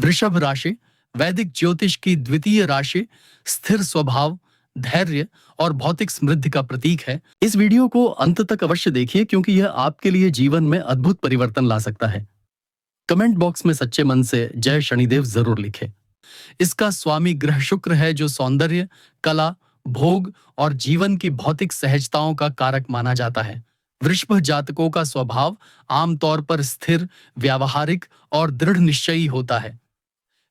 वृषभ राशि वैदिक ज्योतिष की द्वितीय राशि, स्थिर स्वभाव, धैर्य और भौतिक समृद्धि का प्रतीक है। इस वीडियो को अंत तक अवश्य देखिए क्योंकि यह आपके लिए जीवन में अद्भुत परिवर्तन ला सकता है। कमेंट बॉक्स में सच्चे मन से जय शनिदेव जरूर लिखें। इसका स्वामी ग्रह शुक्र है जो सौंदर्य, कला, भोग और जीवन की भौतिक सहजताओं का कारक माना जाता है। वृषभ जातकों का स्वभाव आमतौर पर स्थिर, व्यावहारिक और दृढ़ निश्चयी होता है।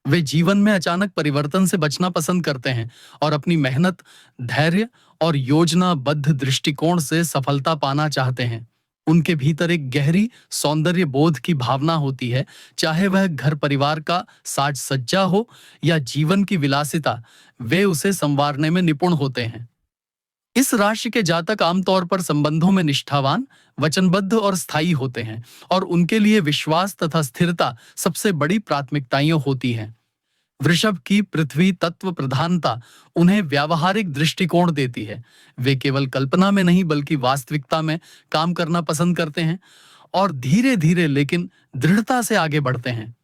वे जीवन में अचानक परिवर्तन से बचना पसंद करते हैं और अपनी मेहनत, धैर्य और योजनाबद्ध दृष्टिकोण से सफलता पाना चाहते हैं। उनके भीतर एक गहरी सौंदर्य बोध की भावना होती है, चाहे वह घर परिवार का साज सज्जा हो या जीवन की विलासिता, वे उसे संवारने में निपुण होते हैं। इस राशि के जातक आमतौर पर संबंधों में निष्ठावान, वचनबद्ध और स्थायी होते हैं और उनके लिए विश्वास तथा स्थिरता सबसे बड़ी प्राथमिकताएं होती हैं। वृषभ की पृथ्वी तत्व प्रधानता उन्हें व्यावहारिक दृष्टिकोण देती है। वे केवल कल्पना में नहीं बल्कि वास्तविकता में काम करना पसंद करते हैं और धीरे धीरे लेकिन दृढ़ता से आगे बढ़ते हैं।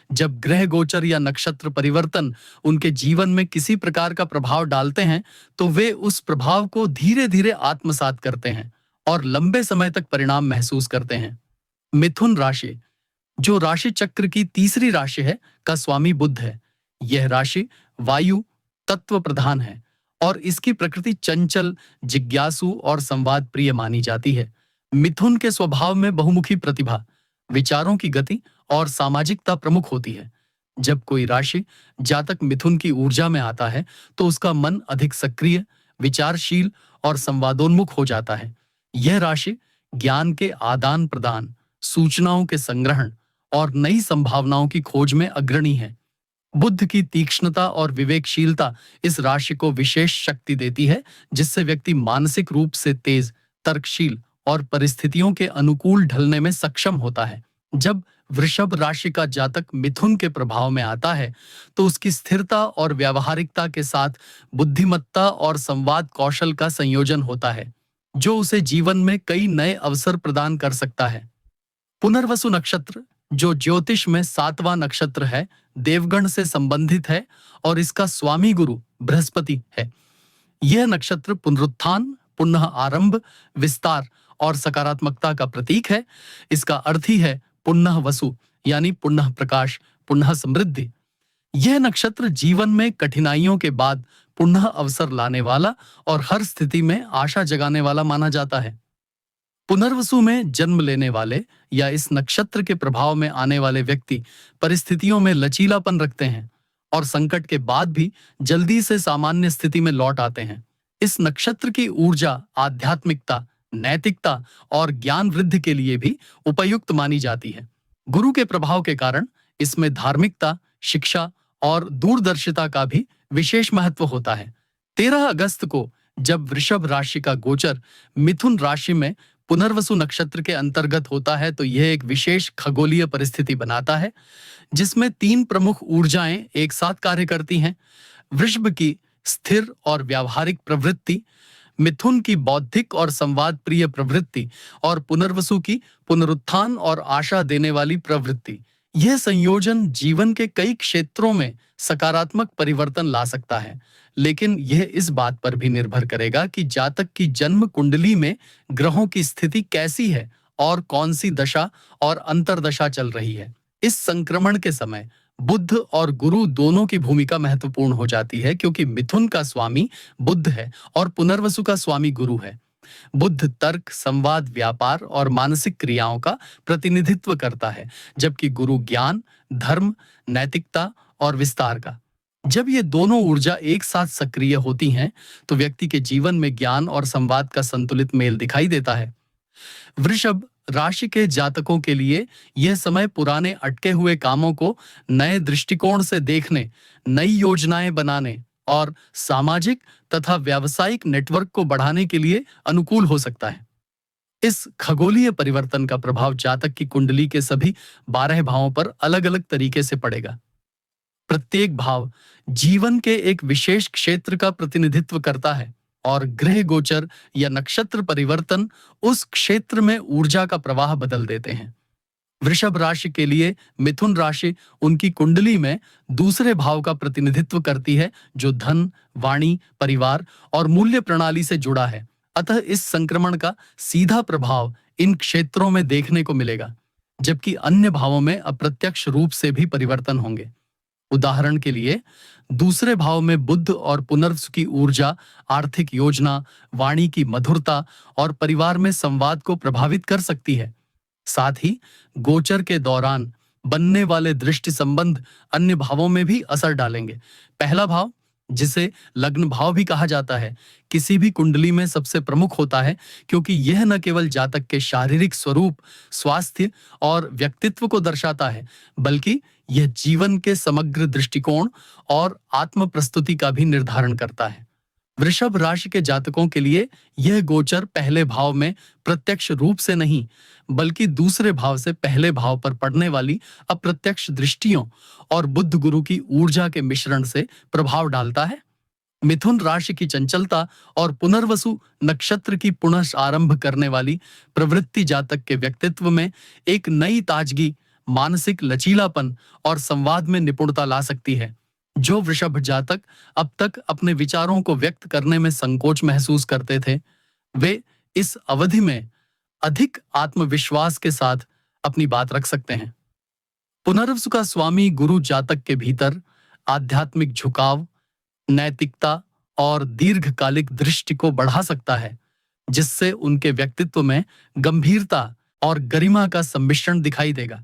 जब ग्रह गोचर या नक्षत्र परिवर्तन उनके जीवन में किसी प्रकार का प्रभाव डालते हैं तो वे उस प्रभाव को धीरे धीरे आत्मसात करते हैं और लंबे समय तक परिणाम महसूस करते हैं। मिथुन राशि, जो राशि चक्र की तीसरी राशि है, का स्वामी बुध है। यह राशि वायु तत्व प्रधान है और इसकी प्रकृति चंचल, जिज्ञासु और संवाद प्रिय मानी जाती है। मिथुन के स्वभाव में बहुमुखी प्रतिभा, विचारों की गति और सामाजिकता प्रमुख होती है। जब कोई राशि जातक मिथुन की ऊर्जा में आता है तो उसका मन अधिक सक्रिय, विचारशील और संवादोन्मुख हो जाता है। यह राशि ज्ञान के आदान प्रदान, सूचनाओं के संग्रहण और नई संभावनाओं की खोज में अग्रणी है। बुद्ध की तीक्ष्णता और विवेकशीलता इस राशि को विशेष शक्ति देती है, जिससे व्यक्ति मानसिक रूप से तेज, तर्कशील और परिस्थितियों के अनुकूल ढलने में सक्षम होता है। जब वृषभ राशि का जातक मिथुन के प्रभाव में आता है तो उसकी स्थिरता और व्यावहारिकता के साथ बुद्धिमत्ता और संवाद कौशल का संयोजन होता है, जो उसे जीवन में कई नए अवसर प्रदान कर सकता है। पुनर्वसु नक्षत्र, जो ज्योतिष में 7वां नक्षत्र है, देवगण से संबंधित है और इसका स्वामी गुरु बृहस्पति है। यह नक्षत्र पुनरुत्थान, पुनः आरंभ, विस्तार और सकारात्मकता का प्रतीक है। इसका अर्थ ही है पुनः वसु, यानी पुनः प्रकाश, पुनः समृद्धि। यह नक्षत्र जीवन में कठिनाइयों के बाद पुनः अवसर लाने वाला और हर स्थिति में आशा जगाने वाला माना जाता है। पुनर्वसु में जन्म लेने वाले या इस नक्षत्र के प्रभाव में आने वाले व्यक्ति परिस्थितियों में लचीलापन रखते हैं और संकट के बाद भी जल्दी से सामान्य स्थिति में लौट आते हैं। इस नक्षत्र की ऊर्जा आध्यात्मिकता, नैतिकता और ज्ञान वृद्धि के लिए भी उपयुक्त मानी जाती है। गुरु के प्रभाव के कारण इसमें धार्मिकता, शिक्षा और दूरदर्शिता का भी विशेष महत्व होता है। 13 अगस्त को जब वृषभ राशि का गोचर मिथुन राशि में पुनर्वसु नक्षत्र के अंतर्गत होता है तो यह एक विशेष खगोलीय परिस्थिति बनाता है जिसमें 3 प्रमुख ऊर्जाएं एक साथ कार्य करती हैं। वृषभ की स्थिर और व्यावहारिक प्रवृत्ति, मिथुन की बौद्धिक और संवाद प्रिय प्रवृत्ति और पुनर्वसु की पुनरुत्थान और आशा देने वाली प्रवृत्ति। यह संयोजन जीवन के कई क्षेत्रों में सकारात्मक परिवर्तन ला सकता है, लेकिन यह इस बात पर भी निर्भर करेगा कि जातक की जन्म कुंडली में ग्रहों की स्थिति कैसी है और कौन सी दशा और अंतर्दशा चल रही है। इस संक्रमण के समय बुध और गुरु दोनों की भूमिका महत्वपूर्ण हो जाती है क्योंकि मिथुन का स्वामी बुध है और पुनर्वसु का स्वामी गुरु है। बुध तर्क, संवाद, व्यापार और मानसिक क्रियाओं का प्रतिनिधित्व करता है, जबकि गुरु ज्ञान, धर्म, नैतिकता और विस्तार का। जब ये दोनों ऊर्जा एक साथ सक्रिय होती हैं, तो व्यक्ति के जीवन में ज्ञान और संवाद का संतुलित मेल दिखाई देता है। वृषभ राशि के जातकों के लिए यह समय पुराने अटके हुए कामों को नए दृष्टिकोण से देखने, नई योजनाएं बनाने और सामाजिक तथा व्यावसायिक नेटवर्क को बढ़ाने के लिए अनुकूल हो सकता है। इस खगोलीय परिवर्तन का प्रभाव जातक की कुंडली के सभी 12 भावों पर अलग-अलग तरीके से पड़ेगा। प्रत्येक भाव जीवन के एक विशेष क्षेत्र का प्रतिनिधित्व करता है और ग्रह गोचर या नक्षत्र परिवर्तन उस क्षेत्र में ऊर्जा का प्रवाह बदल देते हैं। वृषभ राशि के लिए मिथुन राशि उनकी कुंडली में दूसरे भाव का प्रतिनिधित्व करती है, जो धन, वाणी, परिवार और मूल्य प्रणाली से जुड़ा है। अतः इस संक्रमण का सीधा प्रभाव इन क्षेत्रों में देखने को मिलेगा, जबकि अन्य भावों में अप्रत्यक्ष रूप से भी परिवर्तन होंगे। उदाहरण के लिए, दूसरे भाव में बुध और पुनर्वसु की ऊर्जा आर्थिक योजना, वाणी की मधुरता और परिवार में संवाद को प्रभावित कर सकती है। साथ ही गोचर के दौरान बनने वाले दृष्टि संबंध अन्य भावों में भी असर डालेंगे। पहला भाव, जिसे लग्न भाव भी कहा जाता है, किसी भी कुंडली में सबसे प्रमुख होता है, क्योंकि यह न केवल जातक के शारीरिक स्वरूप, स्वास्थ्य और व्यक्तित्व को दर्शाता है, बल्कि यह जीवन के समग्र दृष्टिकोण और आत्म प्रस्तुति का भी निर्धारण करता है। वृषभ राशि के जातकों के लिए यह गोचर पहले भाव में प्रत्यक्ष रूप से नहीं, बल्कि दूसरे भाव से पहले भाव पर पड़ने वाली अप्रत्यक्ष दृष्टियों और बुध गुरु की ऊर्जा के मिश्रण से प्रभाव डालता है। मिथुन राशि की चंचलता और पुनर्वसु नक्षत्र की पुनः आरंभ करने वाली प्रवृत्ति जातक के व्यक्तित्व में एक नई ताजगी, मानसिक लचीलापन और संवाद में निपुणता ला सकती है। जो वृषभ जातक अब तक अपने विचारों को व्यक्त करने में संकोच महसूस करते थे, वे इस अवधि में अधिक आत्मविश्वास के साथ अपनी बात रख सकते हैं। पुनर्वसु का स्वामी गुरु जातक के भीतर आध्यात्मिक झुकाव, नैतिकता और दीर्घकालिक दृष्टि को बढ़ा सकता है, जिससे उनके व्यक्तित्व में गंभीरता और गरिमा का सम्मिश्रण दिखाई देगा।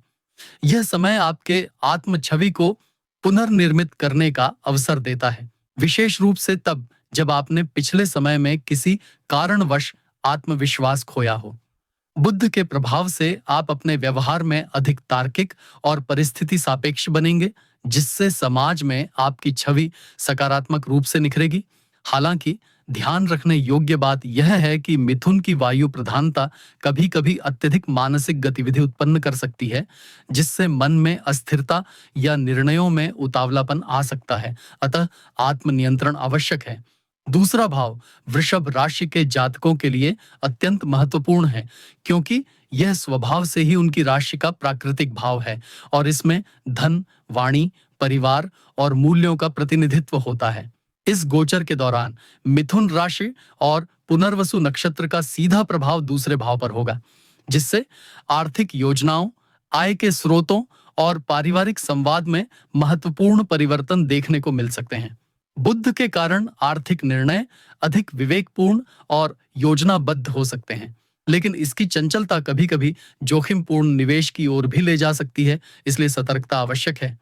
यह समय आपके आत्म छवि को पुनर्निर्मित करने का अवसर देता है, विशेष रूप से तब जब आपने पिछले समय में किसी कारणवश आत्मविश्वास खोया हो। बुद्ध के प्रभाव से आप अपने व्यवहार में अधिक तार्किक और परिस्थिति सापेक्ष बनेंगे, जिससे समाज में आपकी छवि सकारात्मक रूप से निखरेगी। हालांकि ध्यान रखने योग्य बात यह है कि मिथुन की वायु प्रधानता कभी-कभी अत्यधिक मानसिक गतिविधि उत्पन्न कर सकती है, जिससे मन में अस्थिरता या निर्णयों में उतावलापन आ सकता है। अतः आत्मनियंत्रण आवश्यक है। दूसरा भाव वृषभ राशि के जातकों के लिए अत्यंत महत्वपूर्ण है, क्योंकि यह स्वभाव से ही उनकी राशि का प्राकृतिक भाव है और इसमें धन, वाणी, परिवार और मूल्यों का प्रतिनिधित्व होता है। इस गोचर के दौरान मिथुन राशि और पुनर्वसु नक्षत्र का सीधा प्रभाव दूसरे भाव पर होगा, जिससे आर्थिक योजनाओं, आय के स्रोतों और पारिवारिक संवाद में महत्वपूर्ण परिवर्तन देखने को मिल सकते हैं। बुध के कारण आर्थिक निर्णय अधिक विवेकपूर्ण और योजनाबद्ध हो सकते हैं, लेकिन इसकी चंचलता कभी-कभी जोखिमपूर्ण निवेश की ओर भी ले जा सकती है, इसलिए सतर्कता आवश्यक है।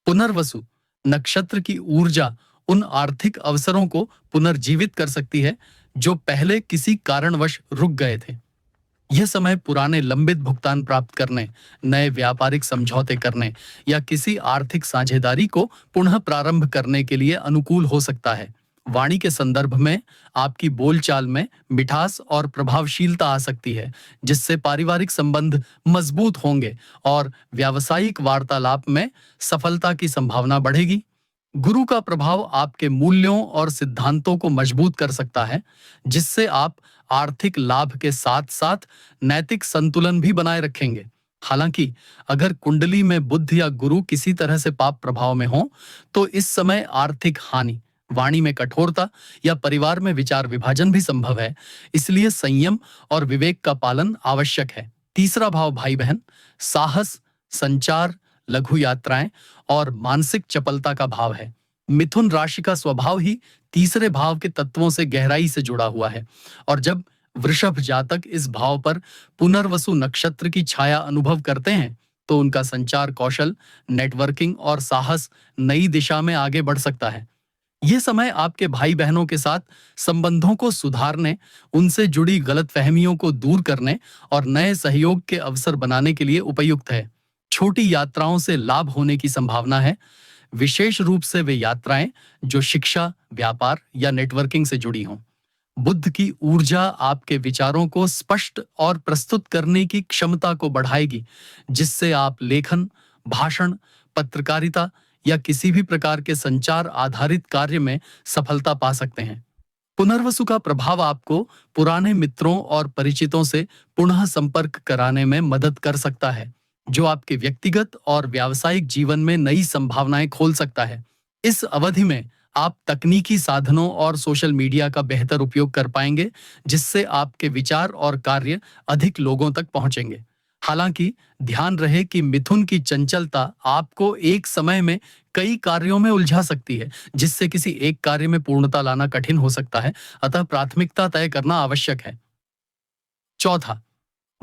पुनर्वसु नक्षत्र की ऊर्जा उन आर्थिक अवसरों को पुनर्जीवित कर सकती है जो पहले किसी कारणवश रुक गए थे। यह समय पुराने लंबित भुगतान प्राप्त करने, नए व्यापारिक समझौते करने या किसी आर्थिक साझेदारी को पुनः प्रारंभ करने के लिए अनुकूल हो सकता है। वाणी के संदर्भ में आपकी बोलचाल में मिठास और प्रभावशीलता आ सकती है, जिससे पारिवारिक संबंध मजबूत होंगे और व्यावसायिक वार्तालाप में सफलता की संभावना बढ़ेगी। गुरु का प्रभाव आपके मूल्यों और सिद्धांतों को मजबूत कर सकता है, जिससे आप आर्थिक लाभ के साथ साथ नैतिक संतुलन भी बनाए रखेंगे। हालांकि अगर कुंडली में बुध या गुरु किसी तरह से पाप प्रभाव में हो, तो इस समय आर्थिक हानि, वाणी में कठोरता या परिवार में विचार विभाजन भी संभव है, इसलिए संयम और विवेक का पालन आवश्यक है। तीसरा भाव भाई बहन, साहस, संचार, लघु यात्राएं और मानसिक चपलता का भाव है। मिथुन राशि का स्वभाव ही तीसरे भाव के तत्वों से गहराई से जुड़ा हुआ है, और जब वृषभ जातक इस भाव पर पुनर्वसु नक्षत्र की छाया अनुभव करते हैं, तो उनका संचार कौशल, नेटवर्किंग और साहस नई दिशा में आगे बढ़ सकता है। यह समय आपके भाई बहनों के साथ संबंधों को सुधारने, उनसे जुड़ी गलतफहमियों को दूर करने और नए सहयोग के अवसर बनाने के लिए उपयुक्त है। छोटी यात्राओं से लाभ होने की संभावना है, विशेष रूप से वे यात्राएं जो शिक्षा, व्यापार या नेटवर्किंग से जुड़ी हों। बुद्ध की ऊर्जा आपके विचारों को स्पष्ट और प्रस्तुत करने की क्षमता को बढ़ाएगी, जिससे आप लेखन, भाषण, पत्रकारिता या किसी भी प्रकार के संचार आधारित कार्य में सफलता पा सकते हैं। पुनर्वसु का प्रभाव आपको पुराने मित्रों और परिचितों से पुनः संपर्क कराने में मदद कर सकता है, जो आपके व्यक्तिगत और व्यावसायिक जीवन में नई संभावनाएं खोल सकता है। इस अवधि में आप तकनीकी साधनों और सोशल मीडिया का बेहतर उपयोग कर पाएंगे, जिससे आपके विचार और कार्य अधिक लोगों तक पहुंचेंगे। हालांकि ध्यान रहे कि मिथुन की चंचलता आपको एक समय में कई कार्यों में उलझा सकती है, जिससे किसी एक कार्य में पूर्णता लाना कठिन हो सकता है। अतः प्राथमिकता तय करना आवश्यक है। चौथा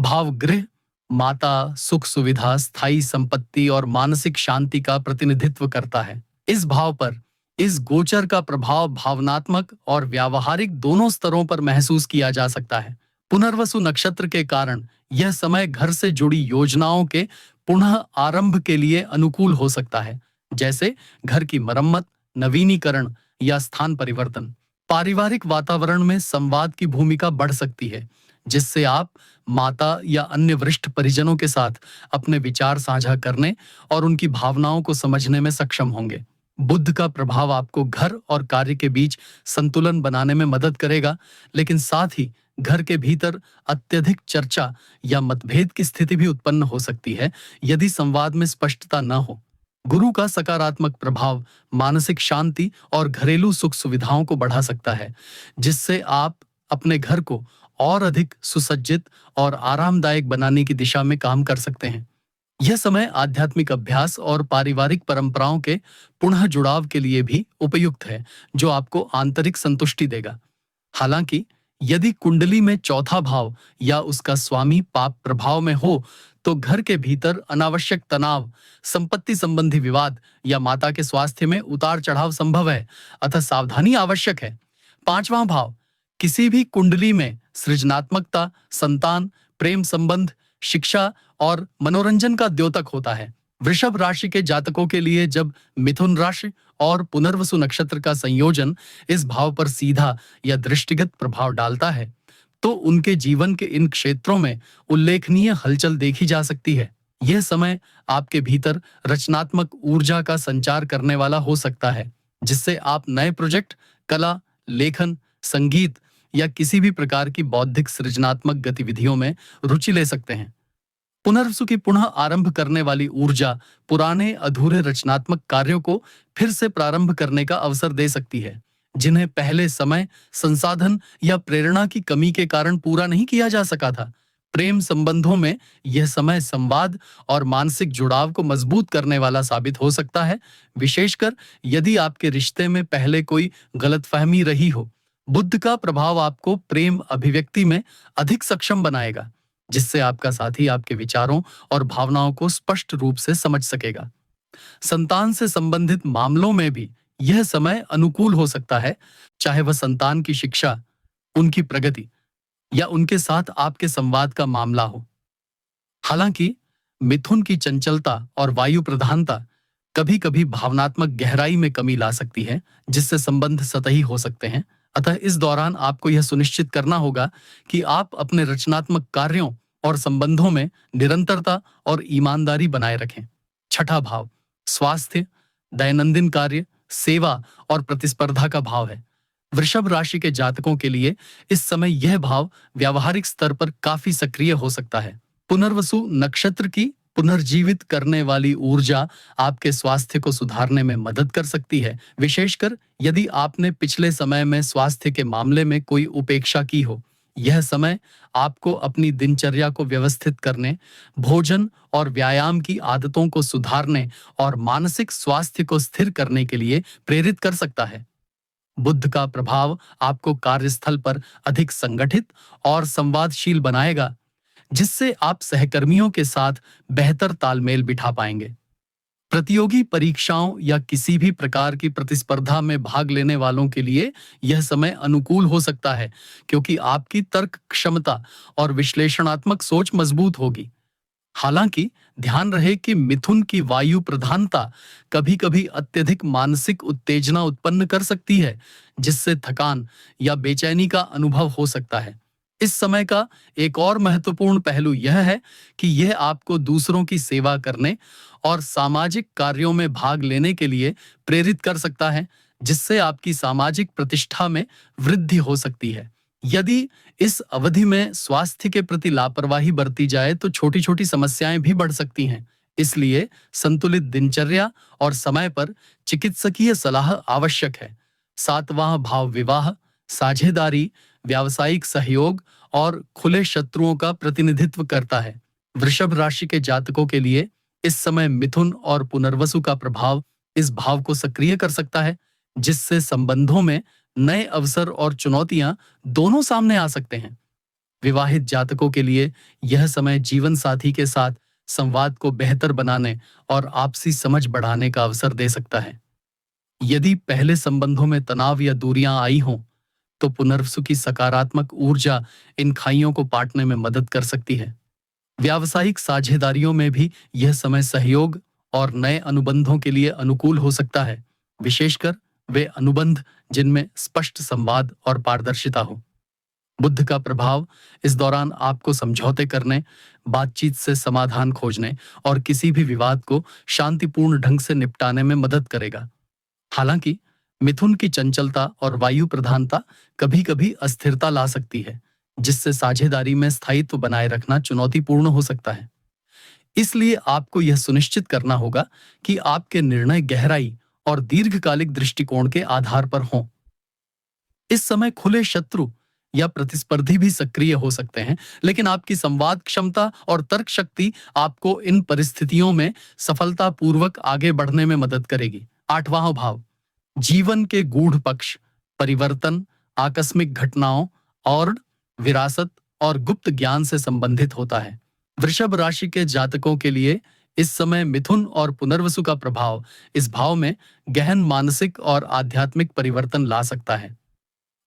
भाव गृह, माता, सुख सुविधा, स्थायी संपत्ति और मानसिक शांति का प्रतिनिधित्व करता है। इस भाव पर इस गोचर का प्रभाव भावनात्मक और व्यावहारिक दोनों स्तरों पर महसूस किया जा सकता है। पुनर्वसु नक्षत्र के कारण यह समय घर से जुड़ी योजनाओं के पुनः आरंभ के लिए अनुकूल हो सकता है, जैसे घर की मरम्मत, नवीनीकरण या स्थान परिवर्तन। पारिवारिक वातावरण में संवाद की भूमिका बढ़ सकती है, जिससे आप माता या अन्य वरिष्ठ परिजनों के साथ अपने विचार साझा करने और उनकी भावनाओं को समझने में सक्षम होंगे। बुध का प्रभाव आपको घर और कार्य के बीच संतुलन बनाने में मदद करेगा, लेकिन साथ ही घर के भीतर अत्यधिक चर्चा या मतभेद की स्थिति भी उत्पन्न हो सकती है, यदि संवाद में स्पष्टता न हो। गुरु का सकारात्मक प्रभाव मानसिक शांति और घरेलू सुख सुविधाओं को बढ़ा सकता है, जिससे आप अपने घर को और अधिक सुसज्जित और आरामदायक बनाने की दिशा में काम कर सकते हैं। यह समय आध्यात्मिक अभ्यास और पारिवारिक परंपराओं के पुनः जुड़ाव के लिए भी उपयुक्त है, जो आपको आंतरिक संतुष्टि देगा। हालांकि यदि कुंडली में चौथा भाव या उसका स्वामी पाप प्रभाव में हो, तो घर के भीतर अनावश्यक तनाव, संपत्ति संबंधी विवाद या माता के स्वास्थ्य में उतार चढ़ाव संभव है, अतः सावधानी आवश्यक है। पांचवां भाव किसी भी कुंडली में सृजनात्मकता, संतान, प्रेम संबंध, शिक्षा और मनोरंजन का द्योतक होता है। वृषभ राशि के जातकों के लिए जब मिथुन राशि और पुनर्वसु नक्षत्र का संयोजन इस भाव पर सीधा या दृष्टिगत प्रभाव डालता है, तो उनके जीवन के इन क्षेत्रों में उल्लेखनीय हलचल देखी जा सकती है। यह समय आपके भीतर रचनात्मक ऊर्जा का संचार करने वाला हो सकता है, जिससे आप नए प्रोजेक्ट, कला, लेखन, संगीत या किसी भी प्रकार की बौद्धिक सृजनात्मक गतिविधियों में रुचि ले सकते हैं। पुनर्वसु की पुनः आरंभ करने वाली ऊर्जा पुराने अधूरे रचनात्मक कार्यों को फिर से प्रारंभ करने का अवसर दे सकती है, जिन्हें पहले समय, संसाधन या प्रेरणा की कमी के कारण पूरा नहीं किया जा सका था। प्रेम संबंधों में यह समय संवाद और मानसिक जुड़ाव को मजबूत करने वाला साबित हो सकता है, विशेषकर यदि आपके रिश्ते में पहले कोई गलतफहमी रही हो। बुध का प्रभाव आपको प्रेम अभिव्यक्ति में अधिक सक्षम बनाएगा, जिससे आपका साथी आपके विचारों और भावनाओं को स्पष्ट रूप से समझ सकेगा। संतान से संबंधित मामलों में भी यह समय अनुकूल हो सकता है, चाहे वह संतान की शिक्षा, उनकी प्रगति या उनके साथ आपके संवाद का मामला हो। हालांकि मिथुन की चंचलता और वायु प्रधानता कभी-कभी भावनात्मक गहराई में कमी ला सकती है, जिससे संबंध सतही हो सकते हैं। अतः इस दौरान आपको यह सुनिश्चित करना होगा कि आप अपने रचनात्मक कार्यों और संबंधों में निरंतरता और ईमानदारी बनाए रखें। छठा भाव स्वास्थ्य, दैनंदिन कार्य, सेवा और प्रतिस्पर्धा का भाव है। वृषभ राशि के जातकों के लिए इस समय यह भाव व्यावहारिक स्तर पर काफी सक्रिय हो सकता है। पुनर्वसु नक्षत्र की पुनर्जीवित करने वाली ऊर्जा आपके स्वास्थ्य को सुधारने में मदद कर सकती है, विशेषकर यदि आपने पिछले समय में स्वास्थ्य के मामले में कोई उपेक्षा की हो। यह समय आपको अपनी दिनचर्या को व्यवस्थित करने, भोजन और व्यायाम की आदतों को सुधारने और मानसिक स्वास्थ्य को स्थिर करने के लिए प्रेरित कर सकता है। बुध का प्रभाव आपको कार्यस्थल पर अधिक संगठित और संवादशील बनाएगा, जिससे आप सहकर्मियों के साथ बेहतर तालमेल बिठा पाएंगे। प्रतियोगी परीक्षाओं या किसी भी प्रकार की प्रतिस्पर्धा में भाग लेने वालों के लिए यह समय अनुकूल हो सकता है, क्योंकि आपकी तर्क क्षमता और विश्लेषणात्मक सोच मजबूत होगी। हालांकि ध्यान रहे कि मिथुन की वायु प्रधानता कभी-कभी अत्यधिक मानसिक उत्तेजना उत्पन्न कर सकती है, जिससे थकान या बेचैनी का अनुभव हो सकता है। इस समय का एक और महत्वपूर्ण पहलू यह है कि यह आपको दूसरों की सेवा करने और सामाजिक कार्यों में भाग लेने के लिए प्रेरित कर सकता है, जिससे आपकी सामाजिक प्रतिष्ठा में वृद्धि हो सकती है। यदि इस अवधि में स्वास्थ्य के प्रति लापरवाही बरती जाए तो छोटी छोटी समस्याएं भी बढ़ सकती हैं। इसलिए संतुलित दिनचर्या और समय पर चिकित्सकीय सलाह आवश्यक है। सातवां भाव विवाह, साझेदारी, व्यावसायिक सहयोग और खुले शत्रुओं का प्रतिनिधित्व करता है। वृषभ राशि के जातकों के लिए इस समय मिथुन और पुनर्वसु का प्रभाव इस भाव को सक्रिय कर सकता है, जिससे संबंधों में नए अवसर और चुनौतियां दोनों सामने आ सकते हैं। विवाहित जातकों के लिए यह समय जीवन साथी के साथ संवाद को बेहतर बनाने और आपसी समझ बढ़ाने का अवसर दे सकता है। यदि पहले संबंधों में तनाव या दूरियां आई हों, तो पुनर्वसु की सकारात्मक ऊर्जा इन खाइयों को पाटने में मदद कर सकती है। व्यावसायिक साझेदारियों में भी यह समय सहयोग और नए अनुबंधों के लिए अनुकूल हो सकता है, विशेषकर वे अनुबंध जिनमें स्पष्ट संवाद और पारदर्शिता हो। बुद्ध का प्रभाव इस दौरान आपको समझौते करने, बातचीत से समाधान खोजने और किसी भी विवाद को शांतिपूर्ण ढंग से निपटाने में मदद करेगा। हालांकि मिथुन की चंचलता और वायु प्रधानता कभी-कभी अस्थिरता ला सकती है, जिससे साझेदारी में स्थायित्व बनाए रखना चुनौतीपूर्ण हो सकता है। इसलिए आपको यह सुनिश्चित करना होगा कि आपके निर्णय गहराई और दीर्घकालिक दृष्टिकोण के आधार पर हों। इस समय खुले शत्रु या प्रतिस्पर्धी भी सक्रिय हो सकते हैं, लेकिन आपकी संवाद क्षमता और तर्क शक्ति आपको इन परिस्थितियों में सफलतापूर्वक आगे बढ़ने में मदद करेगी। आठवां भाव जीवन के गूढ़ पक्ष, परिवर्तन, आकस्मिक घटनाओं और विरासत और गुप्त ज्ञान से संबंधित होता है। वृषभ राशि के जातकों के लिए इस समय मिथुन और पुनर्वसु का प्रभाव इस भाव में गहन मानसिक और आध्यात्मिक परिवर्तन ला सकता है।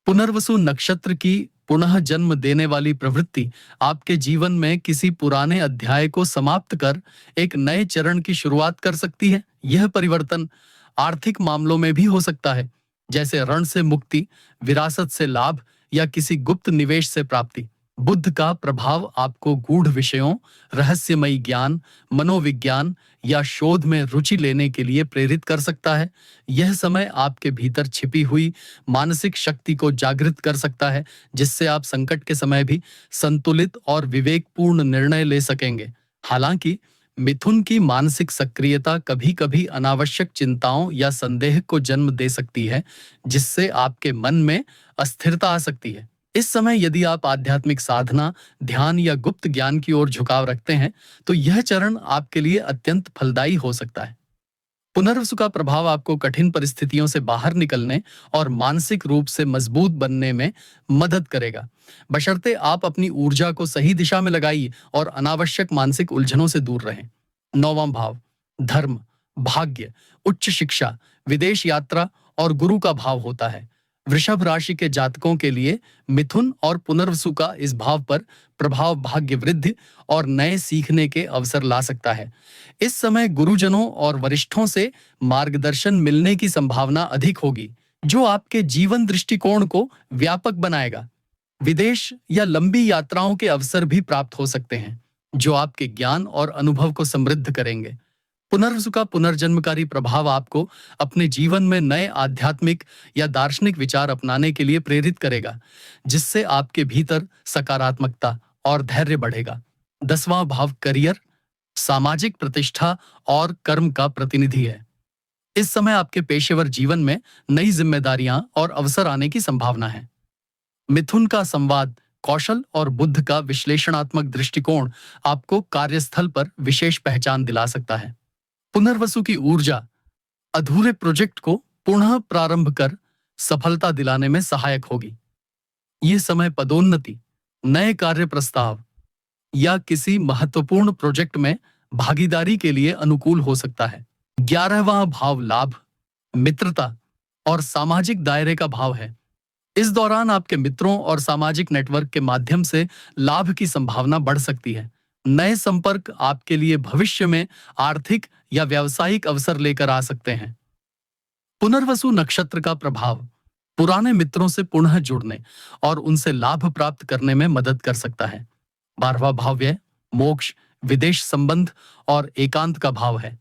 पुनर्वसु नक्षत्र की पुनः जन्म देने वाली प्रवृत्ति आपके जीवन में किसी पुराने अध्याय को समाप्त कर एक नए चरण की शुरुआत कर सकती है। यह परिवर्तन आर्थिक मामलों में भी हो सकता है, जैसे ऋण से मुक्ति, विरासत से लाभ या किसी गुप्त निवेश से प्राप्ति। बुद्ध का प्रभाव आपको गूढ़ विषयों, रहस्यमयी ज्ञान, मनोविज्ञान या शोध में रुचि लेने के लिए प्रेरित कर सकता है। यह समय आपके भीतर छिपी हुई मानसिक शक्ति को जागृत कर सकता है, जिससे आप संकट के समय भी संतुलित और विवेकपूर्ण निर्णय ले सकेंगे। हालांकि मिथुन की मानसिक सक्रियता कभी-कभी अनावश्यक चिंताओं या संदेह को जन्म दे सकती है, जिससे आपके मन में अस्थिरता आ सकती है। इस समय यदि आप आध्यात्मिक साधना, ध्यान या गुप्त ज्ञान की ओर झुकाव रखते हैं, तो यह चरण आपके लिए अत्यंत फलदायी हो सकता है। पुनर्वसु का प्रभाव आपको कठिन परिस्थितियों से बाहर निकलने और मानसिक रूप से मजबूत बनने में मदद करेगा, बशर्ते आप अपनी ऊर्जा को सही दिशा में लगाइए और अनावश्यक मानसिक उलझनों से दूर रहें। नौवां भाव धर्म, भाग्य, उच्च शिक्षा, विदेश यात्रा और गुरु का भाव होता है। वृषभ राशि के जातकों के लिए मिथुन और पुनर्वसु का इस भाव पर प्रभाव भाग्य वृद्धि और नए सीखने के अवसर ला सकता है। इस समय गुरुजनों और वरिष्ठों से मार्गदर्शन मिलने की संभावना अधिक होगी, जो आपके जीवन दृष्टिकोण को व्यापक बनाएगा। विदेश या लंबी यात्राओं के अवसर भी प्राप्त हो सकते हैं, जो आपके ज्ञान और अनुभव को समृद्ध करेंगे। पुनर्वसु का पुनर्जन्मकारी प्रभाव आपको अपने जीवन में नए आध्यात्मिक या दार्शनिक विचार अपनाने के लिए प्रेरित करेगा, जिससे आपके भीतर सकारात्मकता और धैर्य बढ़ेगा। 10वां भाव करियर, सामाजिक प्रतिष्ठा और कर्म का प्रतिनिधि है। इस समय आपके पेशेवर जीवन में नई जिम्मेदारियां और अवसर आने की संभावना है। मिथुन का संवाद कौशल और बुद्ध का विश्लेषणात्मक दृष्टिकोण आपको कार्यस्थल पर विशेष पहचान दिला सकता है। पुनर्वसु की ऊर्जा अधूरे प्रोजेक्ट को पुनः प्रारंभ कर सफलता दिलाने में सहायक होगी। यह समय पदोन्नति, नए कार्य प्रस्ताव या किसी महत्वपूर्ण प्रोजेक्ट में भागीदारी के लिए अनुकूल हो सकता है। 11वां भाव लाभ, मित्रता और सामाजिक दायरे का भाव है। इस दौरान आपके मित्रों और सामाजिक नेटवर्क के माध्यम से लाभ की संभावना बढ़ सकती है। नए संपर्क आपके लिए भविष्य में आर्थिक या व्यावसायिक अवसर लेकर आ सकते हैं। पुनर्वसु नक्षत्र का प्रभाव पुराने मित्रों से पुनः जुड़ने और उनसे लाभ प्राप्त करने में मदद कर सकता है। 12वां भाव व्यय, मोक्ष, विदेश संबंध और एकांत का भाव है।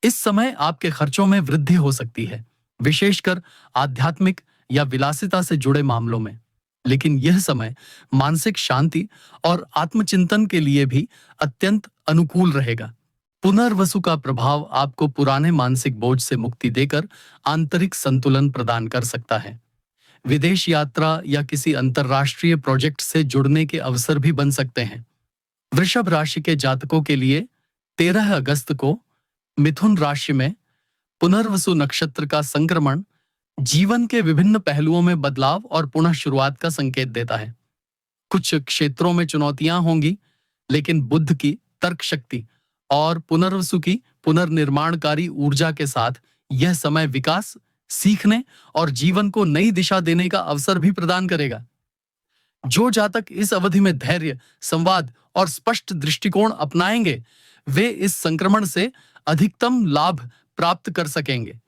इस समय आपके खर्चों में वृद्धि हो सकती है, विशेषकर आध्यात्मिक या विलासिता से जुड़े मामलों में। लेकिन यह समय मानसिक शांति और आत्मचिंतन के लिए भी अत्यंत अनुकूल रहेगा। पुनर्वसु का प्रभाव आपको पुराने मानसिक बोझ से मुक्ति देकर आंतरिक संतुलन प्रदान कर सकता है। विदेश यात्रा या किसी अंतर्राष्ट्रीय प्रोजेक्ट से जुड़ने के अवसर भी बन सकते हैं। वृषभ राशि के जातकों के लिए 13 अगस्त को मिथुन राशि में पुनर्वसु नक्षत्र का संक्रमण जीवन के विभिन्न पहलुओं में बदलाव और पुनः शुरुआत का संकेत देता है। कुछ क्षेत्रों में चुनौतियां होंगी, लेकिन बुध की तर्क शक्ति और पुनर्वसु की पुनर्निर्माणकारी ऊर्जा के साथ यह समय विकास, सीखने और जीवन को नई दिशा देने का अवसर भी प्रदान करेगा। जो जातक इस अवधि में धैर्य, संवाद और स्पष्ट दृष्टिकोण अपनाएंगे, वे इस संक्रमण से अधिकतम लाभ प्राप्त कर सकेंगे।